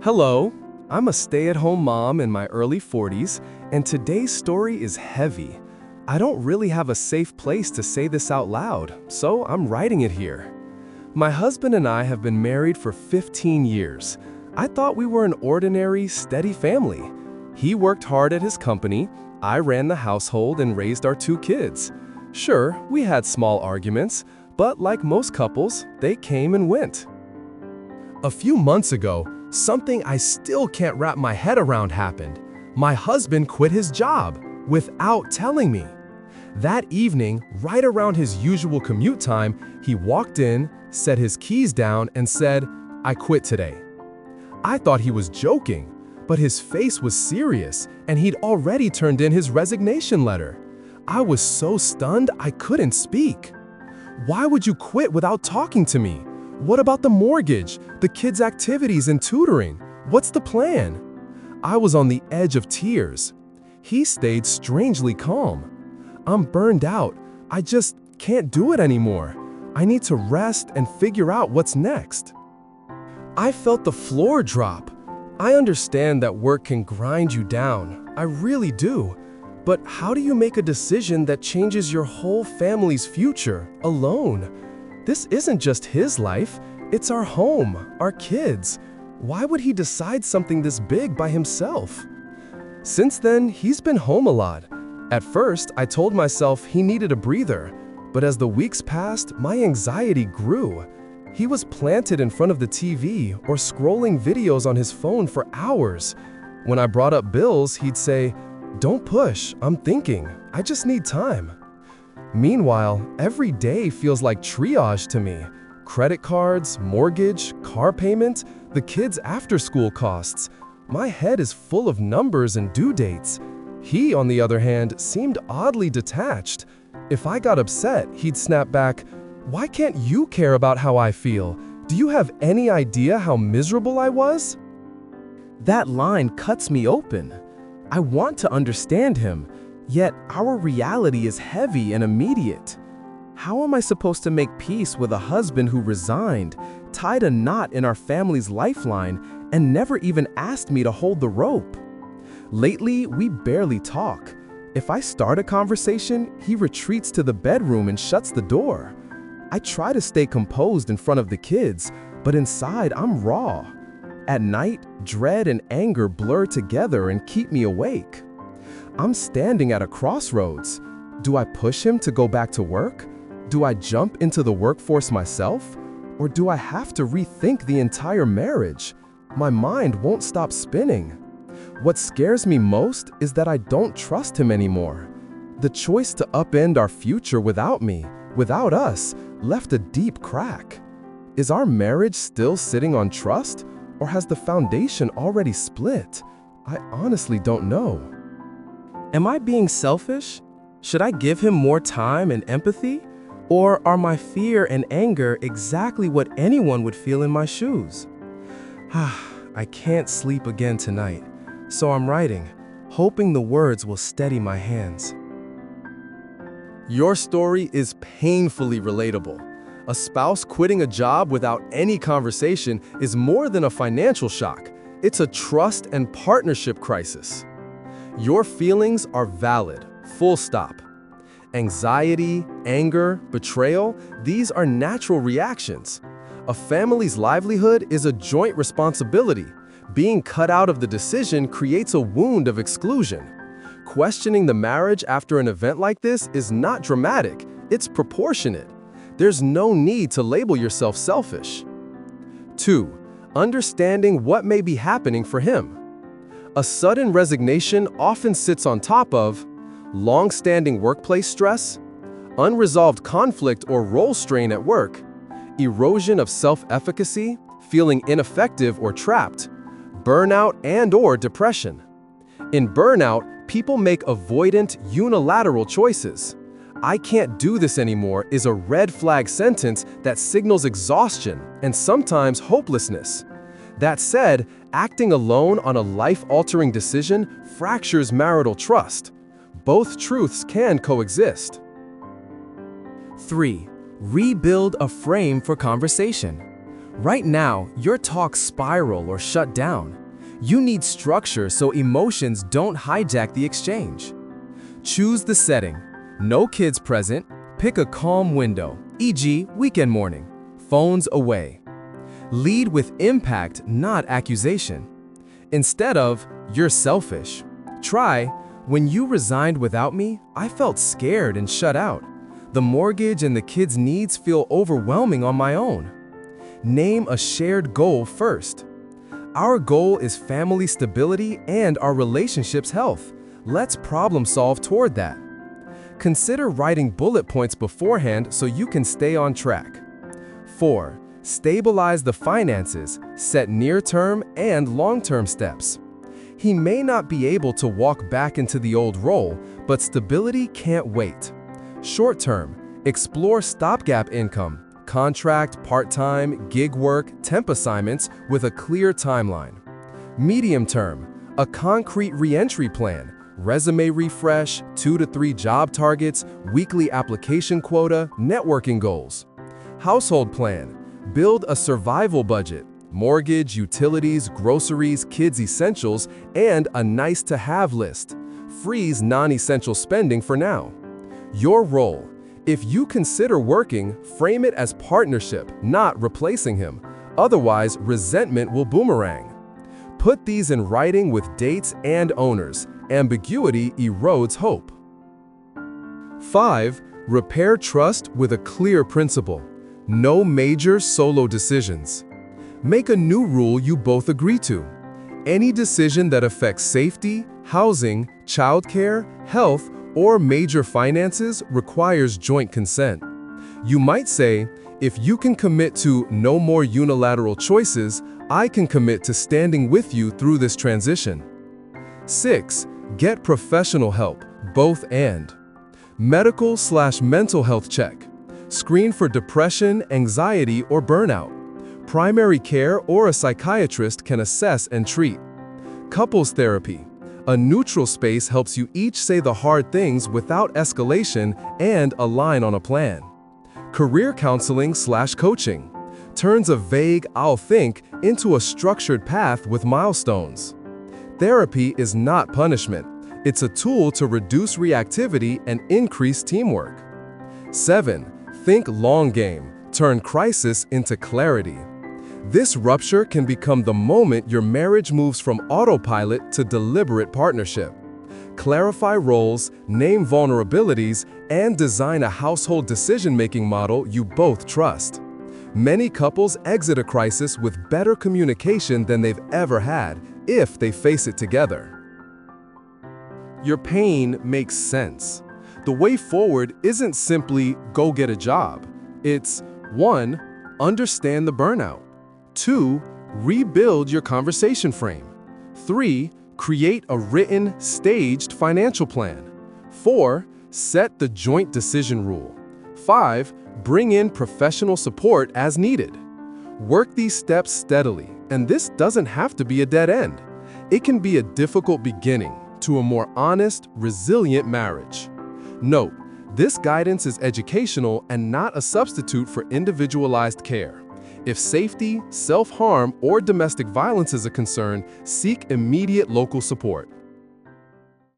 Hello, I'm a stay-at-home mom in my early 40s, and today's story is heavy. I don't really have a safe place to say this out loud, so I'm writing it here. My husband and I have been married for 15 years. I thought we were an ordinary, steady family. He worked hard at his company, I ran the household and raised our 2 kids. Sure, we had small arguments, but like most couples, they came and went. A few months ago, something I still can't wrap my head around happened. My husband quit his job without telling me. That evening, right around his usual commute time, he walked in, set his keys down, and said, "I quit today." I thought he was joking, but his face was serious, and he'd already turned in his resignation letter. I was so stunned I couldn't speak. "Why would you quit without talking to me? What about the mortgage, the kids' activities and tutoring? What's the plan?" I was on the edge of tears. He stayed strangely calm. "I'm burned out. I just can't do it anymore. I need to rest and figure out what's next." I felt the floor drop. I understand that work can grind you down. I really do. But how do you make a decision that changes your whole family's future alone? This isn't just his life, it's our home, our kids. Why would he decide something this big by himself? Since then, he's been home a lot. At first, I told myself he needed a breather, but as the weeks passed, my anxiety grew. He was planted in front of the TV or scrolling videos on his phone for hours. When I brought up bills, he'd say, "Don't push, I'm thinking, I just need time." Meanwhile, every day feels like triage to me. Credit cards, mortgage, car payment, the kids' after-school costs. My head is full of numbers and due dates. He, on the other hand, seemed oddly detached. If I got upset, he'd snap back, "Why can't you care about how I feel? Do you have any idea how miserable I was?" That line cuts me open. I want to understand him, yet our reality is heavy and immediate. How am I supposed to make peace with a husband who resigned, tied a knot in our family's lifeline, and never even asked me to hold the rope? Lately, we barely talk. If I start a conversation, he retreats to the bedroom and shuts the door. I try to stay composed in front of the kids, but inside I'm raw. At night, dread and anger blur together and keep me awake. I'm standing at a crossroads. Do I push him to go back to work? Do I jump into the workforce myself? Or do I have to rethink the entire marriage? My mind won't stop spinning. What scares me most is that I don't trust him anymore. The choice to upend our future without me, without us, left a deep crack. Is our marriage still sitting on trust? Or has the foundation already split? I honestly don't know. Am I being selfish? Should I give him more time and empathy? Or are my fear and anger exactly what anyone would feel in my shoes? I can't sleep again tonight, so I'm writing, hoping the words will steady my hands. Your story is painfully relatable. A spouse quitting a job without any conversation is more than a financial shock. It's a trust and partnership crisis. Your feelings are valid, full stop. Anxiety, anger, betrayal, these are natural reactions. A family's livelihood is a joint responsibility. Being cut out of the decision creates a wound of exclusion. Questioning the marriage after an event like this is not dramatic, it's proportionate. There's no need to label yourself selfish. 2. Understanding what may be happening for him. A sudden resignation often sits on top of long-standing workplace stress, unresolved conflict or role strain at work, erosion of self-efficacy, feeling ineffective or trapped, burnout and/or depression. In burnout, people make avoidant, unilateral choices. "I can't do this anymore" is a red flag sentence that signals exhaustion and sometimes hopelessness. That said, acting alone on a life-altering decision fractures marital trust. Both truths can coexist. 3. Rebuild a frame for conversation. Right now, your talks spiral or shut down. You need structure so emotions don't hijack the exchange. Choose the setting. No kids present. Pick a calm window, e.g., weekend morning. Phones away. Lead with impact, not accusation. Instead of, "You're selfish," try, "When you resigned without me, I felt scared and shut out. The mortgage and the kids' needs feel overwhelming on my own." Name a shared goal first. Our goal is family stability and our relationship's health. Let's problem solve toward that. Consider writing bullet points beforehand so you can stay on track. 4. Stabilize the finances, set near-term and long-term steps. He may not be able to walk back into the old role, but stability can't wait. Short-term, explore stopgap income, contract, part-time, gig work, temp assignments with a clear timeline. Medium-term, a concrete re-entry plan, resume refresh, 2 to 3 job targets, weekly application quota, networking goals. Household plan, build a survival budget, mortgage, utilities, groceries, kids' essentials, and a nice-to-have list. Freeze non-essential spending for now. Your role. If you consider working, frame it as partnership, not replacing him. Otherwise, resentment will boomerang. Put these in writing with dates and owners. Ambiguity erodes hope. 5. Repair trust with a clear principle. No major solo decisions. Make a new rule you both agree to. Any decision that affects safety, housing, childcare, health, or major finances requires joint consent. You might say, "If you can commit to no more unilateral choices, I can commit to standing with you through this transition." 6. Get professional help, both and. Medical/mental health check. Screen for depression, anxiety, or burnout. Primary care or a psychiatrist can assess and treat. Couples therapy. A neutral space helps you each say the hard things without escalation and align on a plan. Career counseling/coaching. Turns a vague "I'll think" into a structured path with milestones. Therapy is not punishment. It's a tool to reduce reactivity and increase teamwork. 7. Think long game. Turn crisis into clarity. This rupture can become the moment your marriage moves from autopilot to deliberate partnership. Clarify roles, name vulnerabilities, and design a household decision-making model you both trust. Many couples exit a crisis with better communication than they've ever had, if they face it together. Your pain makes sense. The way forward isn't simply go get a job. It's 1. Understand the burnout. 2. Rebuild your conversation frame. 3. Create a written, staged financial plan. 4. Set the joint decision rule. 5. Bring in professional support as needed. Work these steps steadily, and this doesn't have to be a dead end. It can be a difficult beginning to a more honest, resilient marriage. Note, this guidance is educational and not a substitute for individualized care. If safety, self-harm, or domestic violence is a concern, seek immediate local support.